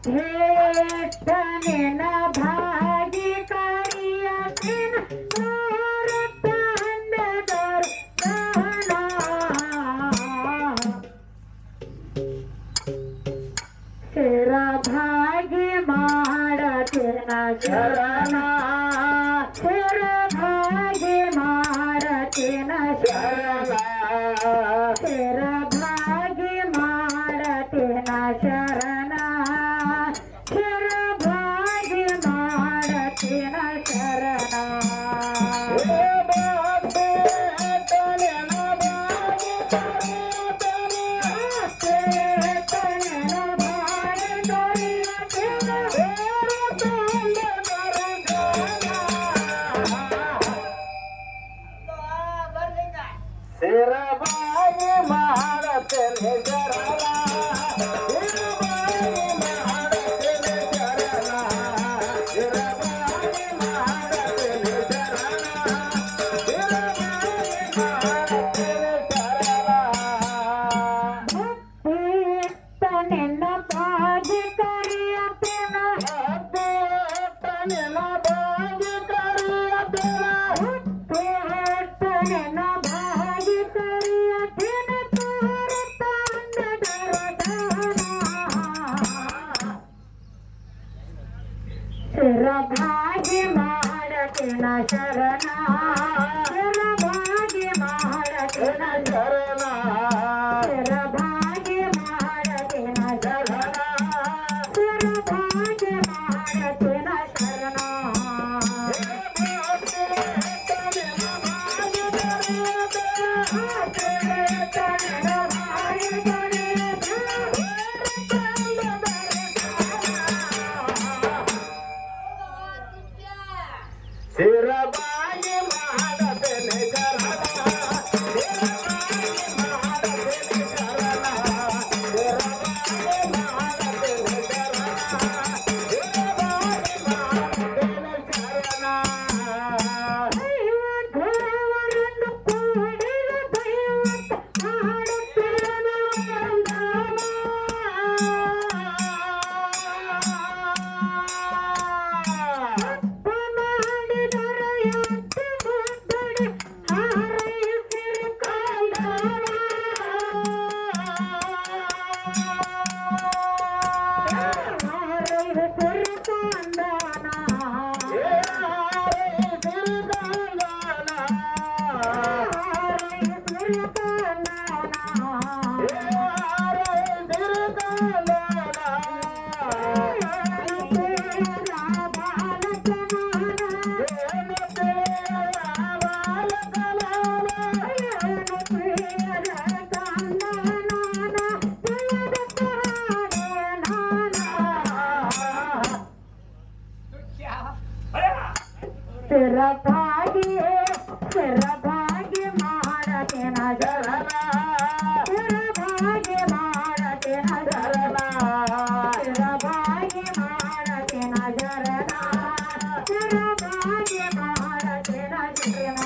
हेठनेन भागी करियतिन मूर्तंड दर्शना शिर भागी ಮಾಡತಿನ ಶರಣ ಶಿರ ಭಾಗಿ ಮಾಡತಿನ ಶರಣ ಶಿರ ಭಾಗಿ ಮಾಡತಿನ ಶರಣ ಶಿರ ಭಾಗಿ ಮಾಡತಿನ ಶರಣ ಶಿರಬಾಗಿ ಮಾಡತೇನೆ ಶರಣ ಶಿರಬಾಗಿ ಮಾಡತೇನೆ ಶರಣ ಶಿರಬಾಗಿ ಮಾಡತೇನೆ ಶರಣ ಶಿರಬಾಗಿ ಮಾಡತೇನೆ ಶರಣ ಭಕ್ತಿಯತ್ತನೆನ್ನ ಭಾಗಿ ಕರಿಯತೇನ ಭಕ್ತಿಯತ್ತನೆನ್ನ ಭಾಗಿ ಕರಿಯತೇನ ಭಕ್ತಿಯತ್ತನೆನ್ನ ಭಾಗಿ ಕರಿಯತೇನ ತೋರುತ್ತಾಂಡ ದರದಾನ ಶಿರ ಭಾಗಿ ಮಾಡತೇನ ಶರಣ ಶಿರ ಭಾಗಿ ಮಾಡತೇನ ಶರಣ ಶಿರ ಭಾಗಿ ಮಾಡತೇನ ಶರಣ ಶಿರ ಭಾಗಿ ಮಾಡತೇನ ಶರಣ ಶಿರಬಾಗಿ ಮಾಡತೇನೆ ಶರಣ ಶಿರಬಾಗಿ ಮಾಡತೇನೆ ಶರಣ ಶಿರಬಾಗಿ ಮಾಡತೇನೆ ಶರಣ ಶಿರಬಾಗಿ ಮಾಡತೇನೆ ಶರಣ ದೇವರನ್ನು ಕೂಡಿದ ದೈವತ ಮಾಡುತ್ತೇನ ತಪ್ಪ ಮಾಡಿದರೆ ಎತ್ತಿ ಮುದ್ದಡಿ ಹಾರೈಸಿರಿ ಕಾಂದನ ಹಾರೈಸಿರಿ ಕಾಂದನ ಶಿರ ಭಾಗಿ ಮಾಡತೇನ ಶರಣ ಶಿರ ಭಾಗಿ ಮಾಡತೇನ ಶರಣ ಶಿರ ಭಾಗಿ ಮಾಡತೇನ ಶರಣ ಶಿರ ಭಾಗಿ ಮಾಡತೇನ ಶರಣ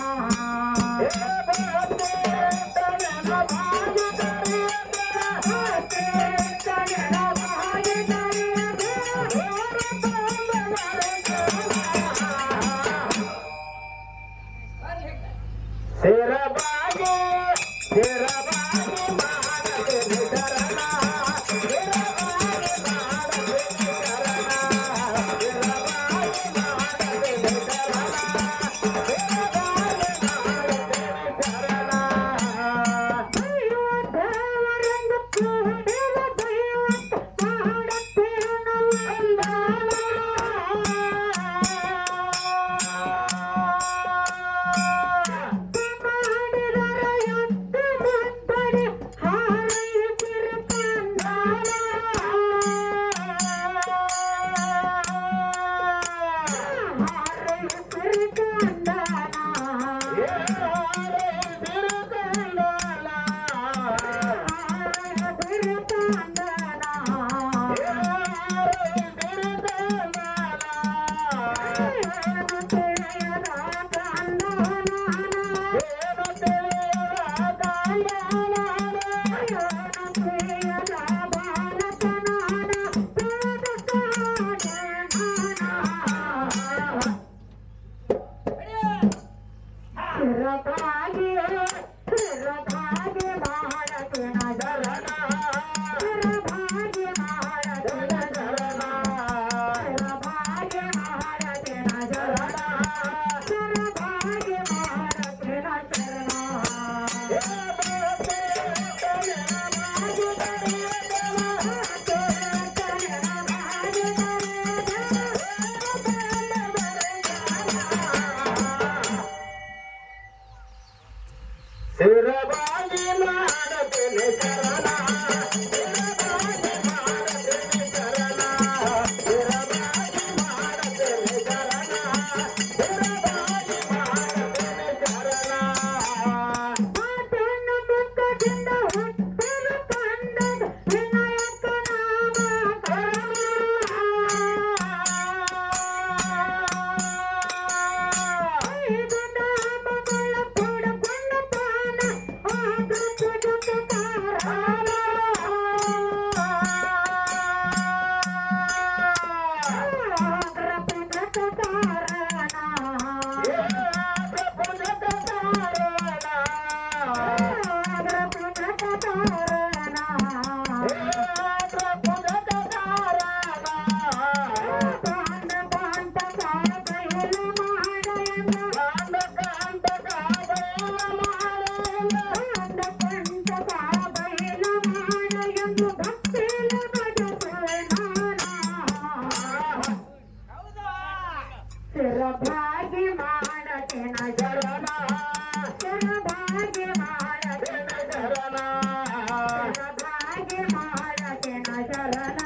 ಶರಣ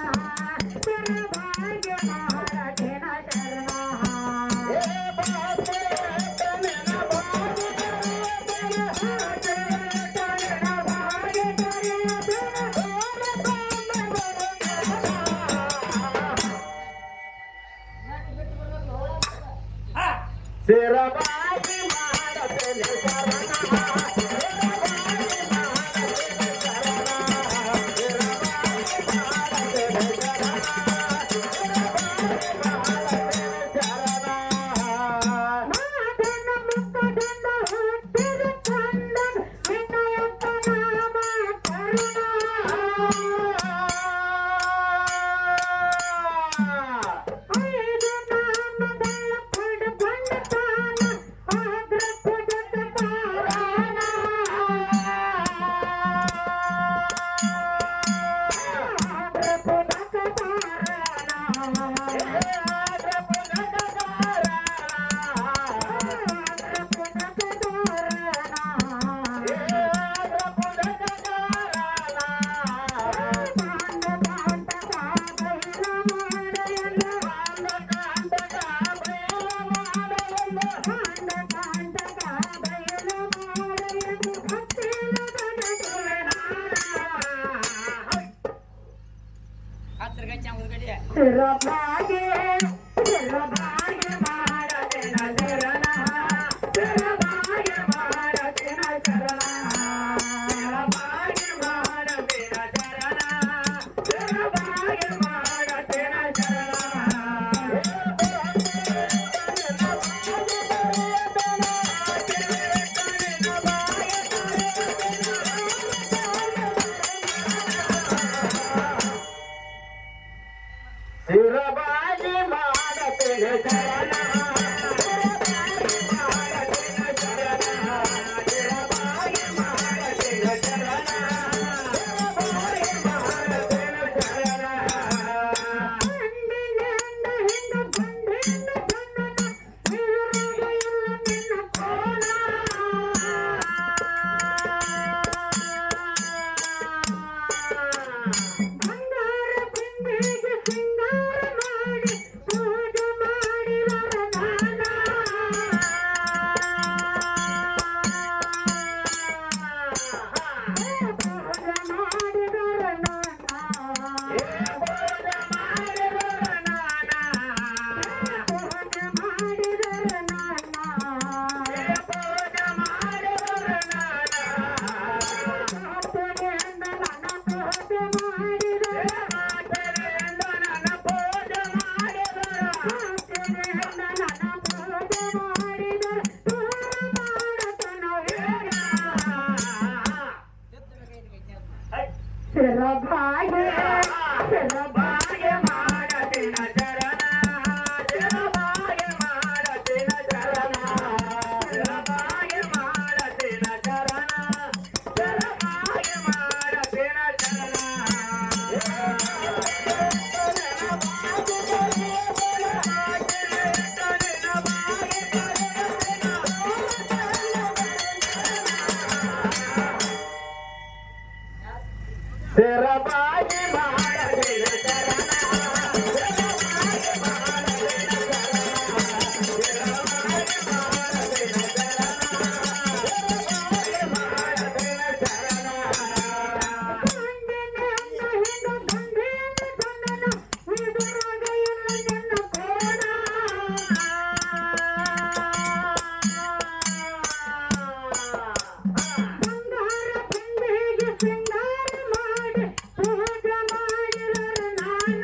ಭಾಗ್ಯ ಮಾಡತೇನ ಶರಣ ಶಿರಬಾಗಿ ಮಾಡತೇನೆ ಶಿರಬಾಗಿ ಮಾಡತೇನ ಶರಣ ಶಿರಬಾಗಿ ಮಾಡತೇನ ಶರಣ ಶಿರಬಾಗಿ ಮಾಡತೇನ ಶರಣ ಶಿರಬಾಗಿ ಮಾಡತೇನ ಶರಣ ಶಿರಬಾಗಿ ಮಾಡತೇನೆ ಶರಣ ಶಿರಬಾಗಿ ಮಾಡತೇನ ಶರಣ ಶಿರಬಾಗಿ ಮಾಡತೇನ ಶರಣ ಶಿರಬಾಗಿ ಮಾಡತೇನ ಶರಣ ಶಿರಬಾಗಿ ಮಾಡತೇನ ಶರಣ ಶಿರಬಾಗಿ ಮಾಡತೇನ ಶರಣ ಶರಣ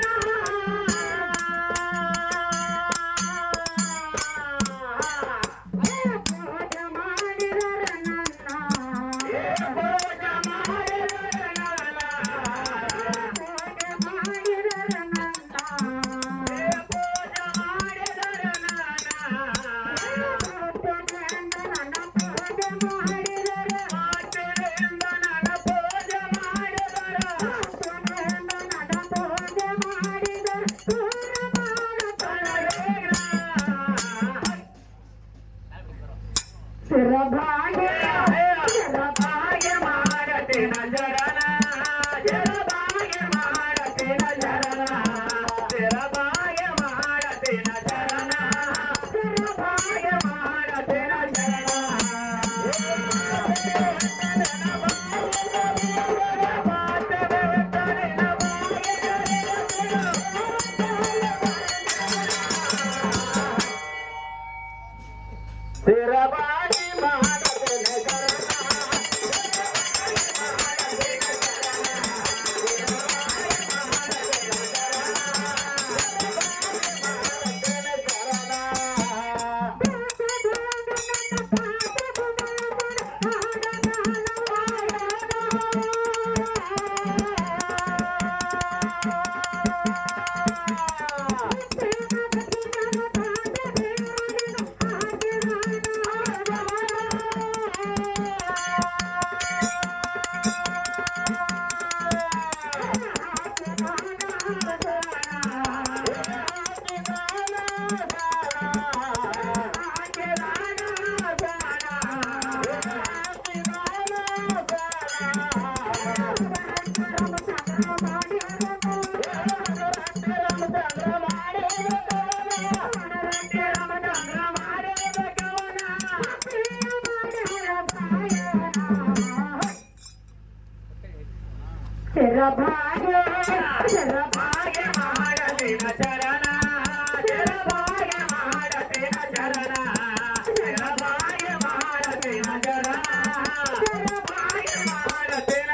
ಭಾಗ್ಯ ಮಾಡಲಿನ ಚರಣ ಭಾಗ್ಯ ಮಾಡಲಿನ ಚರಣ ಭಾಗ್ಯ ಮಾಡಲಿನ ಚರಣ ಭಾಗ್ಯ ಮಾಡಲಿನ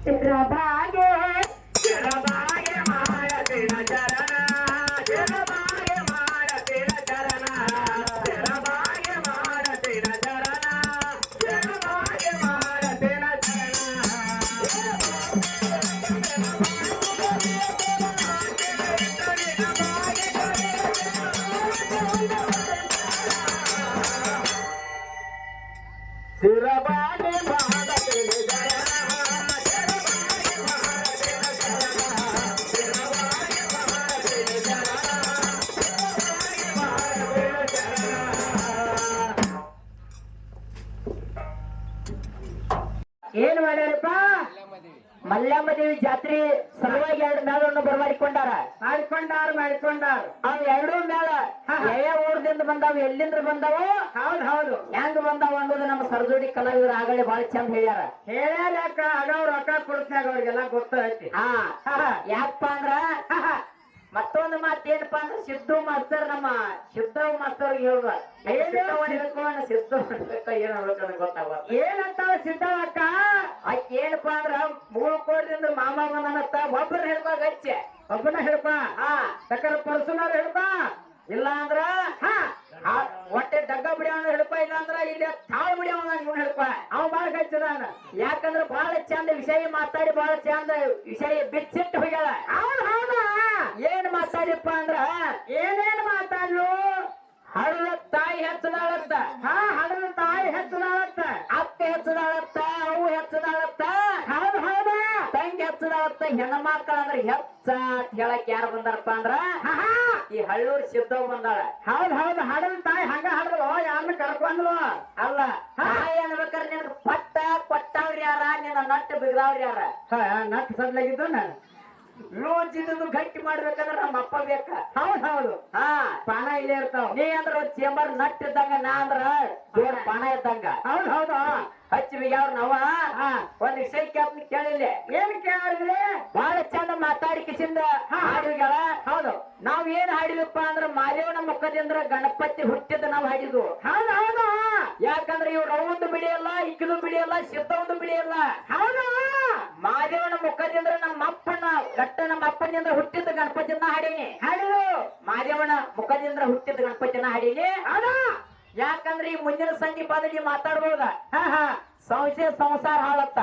ಶಿರಬಾಗಿ ಮಾಡಲಿ ಭಾಗ್ಯ ಮಾಡಲಿನ ಚರಣ ಭಾಗ್ಯ ಮಾಡಲಿನ ಚರಣ ಭಾಗ್ಯ ಮಾಡಲಿನ ಚರಣ ಭಾಗ್ಯ ಮಾಡಲಿನ ಶಿರಬಾಗಿ ಮಾಡಲಿ ಏನ್ ಮಾಡ್ಯಾರಪ್ಪ ಮಲ್ಲಮ್ಮ ದೇವಿ ಜಾತ್ರೆ ಸಲುವಾಗಿ ಎರಡು ಮೇಳವನ್ನು ಬರಮಾಡಿಕೊಂಡಾರ ಅವ್ ಎರಡೂ ಮೇಳ ಯಾವ ಊರದಿಂದ ಬಂದಾವ ಎಲ್ಲಿಂದ ಬಂದಾವ ಹೌದು ಹೆಂಗ್ ಬಂದಾವ ಅನ್ನೋದು ನಮ್ಮ ಸರಜೋಡಿ ಕಲಾವಿದರು ಆಗಲೇ ಬಹಳ ಚಂದ ಹೇಳ್ಯಾರ ಯಾಕ ಆಗವ್ರು ರೊಕ್ಕ ಕೊಡ್ತಾಗ ಅವ್ರಿಗೆಲ್ಲ ಗೊತ್ತೈತಿ ಯಾಕಪ್ಪ ಅಂದ್ರ ಮತ್ತೊಂದು ಮಾತು ಏನಪ್ಪಾ ಅಂದ್ರೆ ಸಿದ್ದು ಮಾಸ್ತರ್ ನಮ್ಮ ಸಿದ್ದವ್ ಮಾಸ್ತರ್ ಹೇಳುವ ಸಿದ್ದು ಏನ್ ಹೇಳ್ಬೇಕು ಗೊತ್ತಾವ ಏನಂತಾವ ಸಿದ್ದವ್ ಅಕ್ಕ ಆಕೆ ಏನಪ್ಪಾ ಅಂದ್ರ 3 ಕೋಟಿಯಿಂದ ಮಾಮ ಬಂದನತ್ತ ಒಬ್ಬರನ್ನ ಹೇಳ್ಕೊ ಗಚ್ಚೆ ಒಬ್ಬನ ಹೇಳ್ಕೊ ಸಕಲ ಪರ್ಸನಲ್ ಹೇಳ್ಕೊ ಇಲ್ಲ ಅಂದ್ರ ಹೊಟ್ಟೆ ಡಗ್ಗ ಬಿಡಿಯವನ ಹಿಡ್ಕೊ ಇಲ್ಲ ಅಂದ್ರ ಇಲ್ಲಿ ತಾಳು ಬಿಡಿಯವನ ಇವ್ನ ಹಿಡ್ಕೊ ಅವ್ ಬಾಳ ಗಚ್ಚದಾನ ಯಾಕಂದ್ರ ಬಹಳ ಚಂದ ವಿಷಯ ಮಾತಾಡಿ ಬಹಳ ಚಂದ ವಿಷಯ ಬಿಚ್ಚಿಟ್ಟು ಹೋಗ್ಯಾಳ ಏನ್ ಮಾತಾಡಿಪ್ಪ ಅಂದ್ರ ಏನೇನ್ ಮಾತಾಡ್ಲು ಹಡಲ ತಾಯಿ ಹೆಚ್ಚದಾಳತ್ತ ಹಡಲ ತಾಯಿ ಹೆಚ್ಚದಾಳತ್ತ ಅಕ್ಕ ಹೆಚ್ಚದಾಳತ್ತ ಅವು ಹೆಚ್ಚದಾಳತ್ತ ಹೌದು ತಂಗಿ ಹೆಚ್ಚದಾಳತ್ತ ಹೆಣ್ಮಕ್ಳ ಅಂದ್ರ ಹೆಚ್ಚ ಹೇಳಕ್ ಯಾರು ಬಂದಾರಪ್ಪ ಅಂದ್ರ ಈ ಹಳ್ಳೂರ್ ಸಿದ್ದವ್ ಬಂದಾಳ ಹೌದು ಹಡಲ ತಾಯಿ ಹಂಗ ಹಡಲು ಯಾರನ್ನ ಕರ್ಕೊಂಡ್ಲು ಅಲ್ಲ ತಾಯಿ ಅನ್ಬೇಕಾದ್ರೆ ನಿನಗ ಪಟ್ಟ ಕೊಟ್ಟವ್ರ ಯಾರ ನಿನ್ನ ನಟ್ಟು ಬಿಗದವ್ರ ಯಾರ ನಟ್ಟು ಸಡ್ಲಾಗಿದ್ದು ನಾನು ಲೋಚಿದ್ದು ಗಟ್ಟಿ ಮಾಡ್ಬೇಕಂದ್ರ ನಮ್ಮ ಅಪ್ಪ ಬೇಕ ಹೌದು ಪಾನ ಇಲ್ಲೇ ಇರ್ತಾವ ನೀ ಅಂದ್ರ ಚೇಂಬರ್ ನಟ್ ಇದ್ದಂಗ ನಾ ಅಂದ್ರ ಜೋರ್ ಪಾನ ಇದ್ದಂಗ ಹೌದು ಹಚ್ಚಿ ಬಿಗ್ಯಾವ್ರ ನಾವ ಒಂದ್ ವಿಷಯ ಕೇಳಿಲ್ಲ ಏನ್ ಕೇಳಿದ್ರಿ ಬಹಳ ಚಂದ ಮಾತಾಡಿ ಕಿಸಿಂದ ಹಾಡಿಗಳ ಹೌದು ನಾವ್ ಏನ್ ಹಾಡಿದಪ್ಪ ಅಂದ್ರ ಮಾದೇವನ ಮುಖದಿಂದ ಗಣಪತಿ ಹುಟ್ಟಿದ ನಾವ್ ಹಾಡಿದ್ವು ಹೌದು ಯಾಕಂದ್ರ ಇವ್ರು ಒಂದು ಬಿಡಿಯಲ್ಲ ಇಕ್ಕಿದು ಬಿಡಿಯಲ್ಲ ಸಿದ್ಧ ಬಿಡಿಯಲ್ಲ ಹೌದು ಮಾದೇವನ ಮುಖದಿಂದ ನಮ್ಮ ಅಪ್ಪನ ಗಟ್ಟ ನಮ್ಮ ಅಪ್ಪನಿಂದ ಹುಟ್ಟಿದ ಗಣಪತಿಯನ್ನ ಹಾಡೀನಿ ಹಾಡಿದು ಮಾದೇವನ ಮುಖದಿಂದ ಹುಟ್ಟಿದ ಗಣಪತಿಯನ್ನ ಹಾಡೀನಿ ಯಾಕಂದ್ರೆ ಈ ಮುಂದಿನ ಸಂಧಿ ಪದವಿ ಮಾತಾಡ್ಬೋದ ಸಂಸಾರ ಹಾಳತ್ತ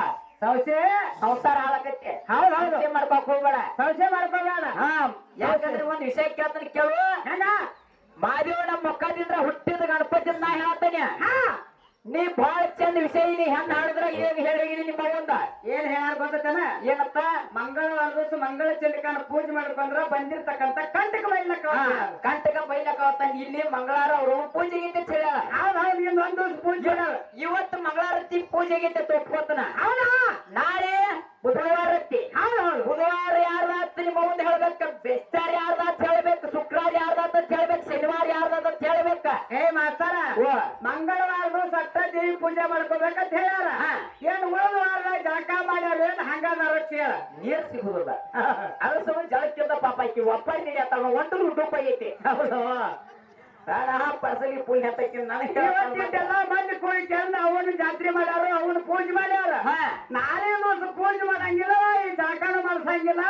ಸಂಸಾರ ಹಾಳಕತ್ತೆ ಹೌದು ಮಾಡ್ಕೊಕ್ ಹೋಗ್ಬೇಡ ಮಾಡ್ಕೋಬೇಡ ಯಾಕಂದ್ರೆ ಒಂದ್ ವಿಷಯ ಕೇಳ್ತಾನೆ ಕೇಳು ಮಾದೇವನ ಮುಖದಿಂದ ಹುಟ್ಟಿದ ಗಣಪತಿಯನ್ನ ನಾ ಹೇಳ್ತೇನೆ ನೀ ಬಾಳ ಚಂದ ವಿಷಯ ನೀ ಹೆಂಗ್ ಹಾಡಿದ್ರ ಈಗ ಹೇಳಿದೀನಿ ನಿಮ್ಮ ಮುಂದ ಏನ್ ಹೇಳ ಗೊತ್ತೇನ ಏನಪ್ಪ ಮಂಗಳವಾರ ದಿವಸ ಮಂಗಳ ಚಂಡಿಕಾನ ಪೂಜೆ ಮಾಡ್ಕೊಂಡ್ರ ಬಂದಿರ್ತಕ್ಕಂತ ಕಂಟಕ ಬೈಲಕ್ಕ ಕಂಟಕ ಬೈಲಕ್ಕ ಇಲ್ಲಿ ಮಂಗಳವಾರ ಅವರು ಪೂಜೆ ಗೀತೆ ಹೇಳ್ಯಾರ ಹೌದು ಇನ್ನು ಒಂದ್ ದಿವಸ ಪೂಜೆ ಇವತ್ತು ಮಂಗಳವಾರತಿ ಪೂಜೆ ಗೀತೆ ತೊಟ್ಕೋತನ ಹೌದಾ ನಾಳೆ ಬುಧವಾರತ್ತಿ ಹೌದು ಬುಧವಾರ ಯಾರ್ದಾತ್ ನಿಮ್ಮ ಮುಂದೆ ಹೇಳ್ಬೇಕ ಬೆಸ್ತಾರ ಯಾರ್ದಾತ್ ಹೇಳ್ಬೇಕು ಶುಕ್ರವಾರ ಯಾರ್ದಾತ್ ಅಂತ ಹೇಳ್ಬೇಕು ಶನಿವಾರ ಯಾರ್ದಾತ್ ಅಂತ ಹೇಳ್ಬೇಕ ಏ ಮಾಸ್ತರ ಮಂಗಳವಾರ ದಿವಸ ಅಟ್ಟ ದೇವಿ ಪೂಜೆ ಮಾಡ್ಕೋಬೇಕಂತ ಹೇಳ್ಯಾರ ಏನ್ ಉಳಿದ ವಾರ ಜಳಕ ಮಾಡ್ಯಾರ ಏನ್ ಹಂಗಾದಾರ ಕೇಳ ನೀರ್ ಸಿಗುದಿಲ್ಲ ಅದ್ರ ಸಂಬಂಧ ಜಳಕ್ಕಿಂತ ಪಾಪ ಆಕಿ ಒಪ್ಪಾರಿ ನೀಡಿ ಒಂದು ರೂಪ ಐತಿ ಹೌದು ಪರ್ಸಲಿ ಪೂಜೆ ಹತ್ತಕ್ಕಿಂತ ನನಗೆ ಇವತ್ತಿಟ್ಟೆಲ್ಲ ಮಂದಿ ಕೋಳಿ ಚಂದ ಅವನು ಜಾತ್ರೆ ಮಾಡ್ಯಾರ ಅವನು ಪೂಜೆ ಮಾಡ್ಯಾರ ನಾಳೆ ದಿವಸ ಪೂಜೆ ಮಾಡಂಗಿಲ್ಲ ಈ ಜಳಕನ ಮಾಡ್ಸಂಗಿಲ್ಲ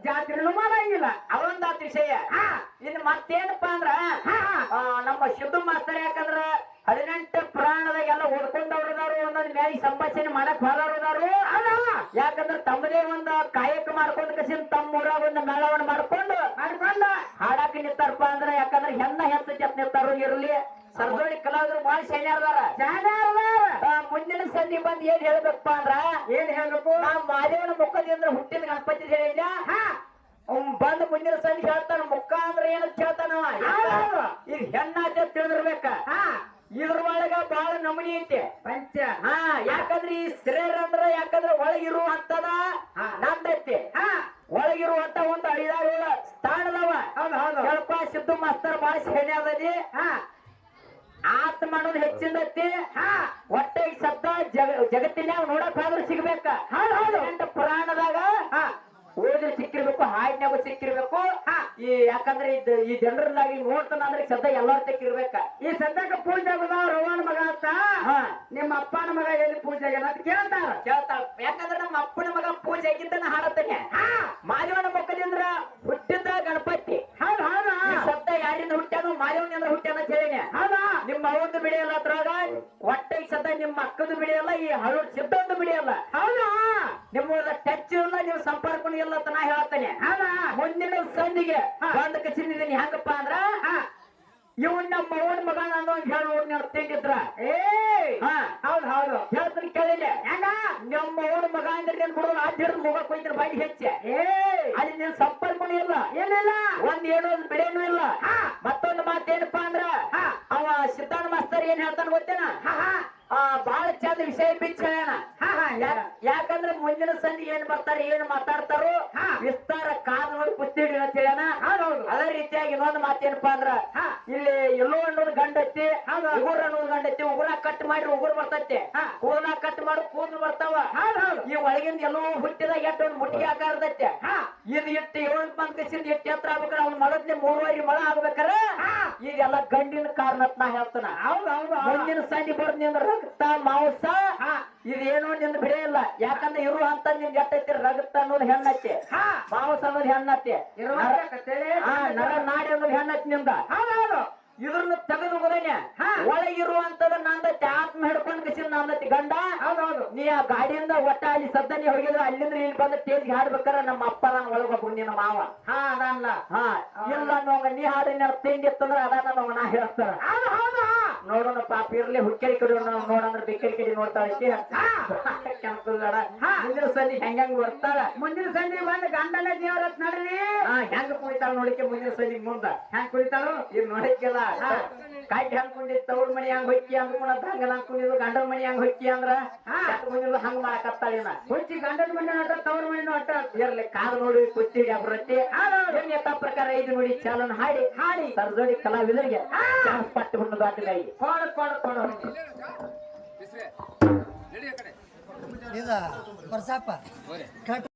ಜಾತ್ರೆನೂ ಮಾಡಂಗಿಲ್ಲ ಅವೊಂದಾತ್ ವಿಷಯ ಇನ್ನು ಮತ್ತೇನಪ್ಪಾ ಅಂದ್ರ ನಮ್ಮ ಸಿದ್ದು ಮಾಸ್ತರ್ ಯಾಕಂದ್ರ 18 ಪುರಾಣದಾಗೆಲ್ಲ ಓದ್ಕೊಂಡವ್ರದಾರು ಒಂದೊಂದ್ ಮ್ಯಾಲಿ ಸಂಭಾಷಣೆ ಮಾಡಕ್ ಹೋದವ್ರದಾರು ಯಾಕಂದ್ರ ತಮ್ಮದೇ ಒಂದು ಕಾಯಕ ಮಾಡ್ಕೊಂಡ್ ಕಸಿನ್ ತಮ್ಮ ಊರಾಗ ಒಂದು ಮೇಳವನ್ನ ಮಾಡ್ಕೊಂಡು ಹಾಡಾಕ ನಿಂತಾರಪ್ಪ ಅಂದ್ರ ಯಾಕಂದ್ರ ಹೆಣ್ಣ ಹೆಚ್ಚು ಜತ್ ನಿಂತಾರು ಇರ್ಲಿ ಸರ್ದೋಳಿ ಕಲಾವಿದ್ರು ಬಾಳ ಶೈನ್ಯಾರದಾರ ಮುಂದಿನ ಸಂಧಿ ಬಂದ್ ಏನ್ ಹೇಳ್ಬೇಕಪ್ಪ ಅಂದ್ರ ಏನ್ ಹೇಳ್ಬೇಕು ನಾವ್ ಮಾದೇವನ ಮುಖದಿಂದ ಹುಟ್ಟಿದ ಗಣಪತಿ ಹೇಳಿದ ಬಂದ್ ಮುಂದಿನ ಸಂಧಿ ಹೇಳ್ತಾನ ಮುಖ ಅಂದ್ರ ಏನಂತ ಹೇಳ್ತಾನವ ಈಗ ಹೆಣ್ಣಾತ ತಿಳಿದಿರ್ಬೇಕ ಇದ್ರ ಒಳಗ ಬಾಳ ನಮನಿ ಐತಿ ಪಂಚ ಯಾಕಂದ್ರ ಈ ಸ್ತ್ರೀಯರ ಅಂದ್ರ ಯಾಕಂದ್ರ ಒಳಗಿರುವಂತದ ನಂದೈತಿ ಒಳಗಿರುವಂತ ಒಂದು ಐದಾರು ಸ್ಥಾನದವ ಸ್ವಲ್ಪ ಸಿದ್ದು ಮಾಸ್ತರ್ ಬಾಳ ಶೇಣೆ ಅದದಿ ಆತ ಮಾಡೋದು ಹೆಚ್ಚಿಂದೈತಿ ಒಟ್ಟಿಗೆ ಸದ್ದ ಜಗತ್ತಿನ್ಯಾಗ ನೋಡಕ್ ಆದ್ರೂ ಸಿಗ್ಬೇಕ ಪುರಾಣದಾಗ ಓದಿದ್ರೆ ಸಿಕ್ಕಿರ್ಬೇಕು ಹಾಡಿನಾಗೂ ಸಿಕ್ಕಿರ್ಬೇಕು ಈ ಯಾಕಂದ್ರೆ ಈ ಜನರಲ್ಲಾಗಿ ನೋಡ್ತಾನ ಅಂದ್ರೆ ಸದ್ದ ಎಲ್ಲಾರ ತೆಕ್ಕಿರ್ಬೇಕ ಈ ಸದ್ಯಕ್ಕೆ ಪೂಜೆ ರವಾನ ಮಗ ಅಂತ ನಿಮ್ಮ ಅಪ್ಪನ ಮಗ ಎಲ್ಲಿ ಪೂಜೆ ಅಂತ ಕೇಳ್ತಾರ ಯಾಕಂದ್ರೆ ನಮ್ಮ ಅಪ್ಪನ ಮಗ ಪೂಜೆ ಆಗಿದ್ದನ ಹಾಡತಾನೆ ಮಾದೇವನ ಮುಖದಿಂದ ಹುಟ್ಟಿದ್ದ ಗಣಪತಿ ಸದ್ದ ಯಾರಿಂದ ಹುಟ್ಟ್ಯಾನು ಮಾದೇವನಿಂದ ಹುಟ್ಟ್ಯಾನ ಅಂತ ಹೇಳಿನಿ ನಿಮ್ಮ ಅವಂದು ಬಿಡಿಯಲ್ಲ ಅದ್ರಾಗ ಒಟ್ಟಿಗೆ ಸದ್ದ ನಿಮ್ಮ ಅಕ್ಕದು ಬಿಡಿಯಲ್ಲ ಈ ಹಳು ಸಿದ್ಧಂದು ಬಿಡಿಯಲ್ಲ ನಿಮ್ಮ ಟಚ್ ಇಲ್ಲ ನೀವು ಸಂಪರ್ಕ ಇಲ್ಲ ಅಂತ ನಾ ಹೇಳ್ತೇನೆ ಮುಂದಿನ ಸಂಧಿಗೆ ಬಂದ ಕಚಿದ್ದೀನಿ ಹೆಂಗಪ್ಪ ಅಂದ್ರ ಇವನ್ ನಮ್ಮ ಅವನ ಮಗ ನಾನು ಹೇಳಿ ತಿಂದಿದ್ರ ಹೌದು ಹೇಳ್ತೀನಿ ಕೇಳಿಲ್ಲ ಹೆಂಗ ನಮ್ಮ ಅವನ ಮಗ ಅಂದ್ರೆ ಏನ್ ಬಿಡೋದು ಆ ಹಿಡಿದು ಮುಗ ಕೊಯ್ತಾರೆ ಬಾಯಿ ಹೆಚ್ಚೆ ಅಲ್ಲಿ ನೀನ್ ಸಂಪರ್ಕನೂ ಇಲ್ಲ ಏನಿಲ್ಲ ಒಂದ್ ಏನೋ ಬಿಡೇನು ಇಲ್ಲ ಮತ್ತೊಂದು ಮಾತೇನಪ್ಪಾ ಅಂದ್ರ ಅವ ಸಿದ್ಧಾಂತ ಮಾಸ್ತರ್ ಏನ್ ಹೇಳ್ತಾನ ಗೊತ್ತೇನ ಬಾಳ ಚಂದ ವಿಷಯ ಬಿಚ್ಚ ಯಾಕಂದ್ರೆ ಮುಂದಿನ ಸಂಧಿ ಏನ್ ಬರ್ತಾರೆ ಏನ್ ಮಾತಾಡ್ತಾರೋ ವಿಸ್ತಾರ ಕಾದ್ ನೋಡಿ ಪುಸ್ತಿ ಅಂತ ಹೇಳ್ಯಾನ ಅದೇ ರೀತಿಯಾಗಿ ಇನ್ನೊಂದು ಮಾತೇನಪ್ಪಾ ಅಂದ್ರ ಇಲ್ಲಿ ಎಲ್ಲೋ ಅನ್ನೋದು ಗಂಡೈತಿ ಉಗುರ್ ಅನ್ನೋದು ಗಂಡೈತಿ ಉಗುರ ಕಟ್ ಮಾಡಿ ಉಗುರ್ ಬರ್ತೈತಿ ಕೂದಲ ಕಟ್ ಮಾಡಿ ಕೂದಲು ಬರ್ತಾವ ಈ ಒಳಗಿಂದ ಎಲ್ಲೋ ಹುಟ್ಟಿದಾಗ ಎಟ್ಟು ಒಂದು ಮುಟ್ಟಿಗೆ ಆಕಾರದೈತೆ ಇದು ಇಟ್ಟು 7 ಮಂದಿಸಿಂದ ಇಟ್ಟು ಎತ್ತರ ಆಗ್ಬೇಕಾರ ಅವ್ನ ಮಳದ್ನೆ 3 ಮಳ ಆಗ್ಬೇಕಾರ ಈಗೆಲ್ಲ ಗಂಡಿನ ಕಾರಣ ನಾ ಹೇಳ್ತಾನ ಮುಂದಿನ ಸಂಧಿ ಬರ್ದ್ ನಿಂದ ರಕ್ತ ಮಾಂಸ ಇದೇನೋ ನಿಂದ ಬಿಡೇ ಇಲ್ಲ ಯಾಕಂದ್ರೆ ಇರು ಅಂತ ನಿನ್ ಎಟ್ಟೈತಿ ರಕ್ತ ಅನ್ನೋದು ಹೆಣ್ಣೈತಿ ಮಾಂಸ ಅನ್ನೋದು ಹೆಣ್ಣೈತಿ ನರ ನಾಡಿ ಅನ್ನೋದು ಹೆಣ್ಣೈತಿ ನಿಂದ ಇದ್ರನ್ನ ತೆಗೆದು ಹೋದೇನೆ ಒಳಗಿರುವಂತದ ನಂದೈತಿ ಆತ್ಮ ಹಿಡ್ಕೊಂಡ್ ಕಸಿನ ನಂದೈತಿ ಗಂಡ ನೀ ಆ ಗಾಡಿಯಿಂದ ಒಟ್ಟ ಅಲ್ಲಿ ಸದ್ದ ನೀ ಹೋಗಿದ್ರೆ ಅಲ್ಲಿಂದ ಇಲ್ಲಿ ಬಂದ ಟೇಜ್ಗೆ ಹಾಡ್ಬೇಕಾರ ನಮ್ಮ ಅಪ್ಪ ನಾನು ಒಳಗ ನಿನ್ನ ಮಾವ ಅದಲ್ಲ ಇಲ್ಲ ನೋಗ ನೀ ಹಾಡಿನ ತಿಂಡಿ ಇತ್ತಂದ್ರ ಅದಾನ ನಾ ಹೇಳ್ತಾರ ನೋಡೋಣ ಪಾಪ ಇರ್ಲಿ ಹುಕ್ಕರಿ ಕಡೆ ನೋಡಂದ್ರ ಬೇಕರಿ ಕಡೆ ನೋಡ್ತಾ ಐತಿ ಮುಂದಿನ ಸಂಧಿ ಹೆಂಗ ಬರ್ತಾಳ ಮುಂದಿನ ಸಂಧಿ ಬಂದ್ ಗಂಡನ ದೇವರತ್ ನಡ್ರಿ ಹೆಂಗ ಕುಳಿತಾಳ ನೋಡಿಕೆ ಮುಂದಿನ ಸಂಧಿ ಮುಂದ ಹೆಂಗ್ ಕುಳಿತಾಳು ಇವ್ ನೋಡಕ್ಕೆಲ್ಲ ಕಾಯ್ಟಿ ಹಂಕೊಂಡಿದ್ ತವ್ರ ಮನಿ ಹಂಗ ಹೊಕ್ಕಿ ಅಂದ್ಕೊಂಡ್ ಹಂಗ ಅನ್ಕೊಂಡಿದ್ರು ಗಂಡನ ಮನಿ ಹಂಗ ಹೊಕ್ಕಿ ಅಂದ್ರ ಮುಂದಿನ ಹಂಗ ಮಾಡಕತ್ತಾಳಿನ ಹೊಚ್ಚಿ ಗಂಡನ ಮನೆ ಅಟ್ಟ ತವ್ರ ಮನೆ ಅಟ್ಟ ಇರ್ಲಿ ಕಾದು ನೋಡಿ ಕುಸ್ತಿ ಬರುತ್ತೆ ಯಥಾ ಪ್ರಕಾರ 5 ನುಡಿ ಚಾಲನ ಹಾಡಿ ಸರ್ಜೋಡಿ ಕಲಾವಿದರಿಗೆ ಚಾನ್ಸ್ ಪಟ್ಟು ಹುಣ್ಣು ದಾಟಿದಾಗಿ ಕೊಡ ಇದ ಬರ್ಸಪ್ಪ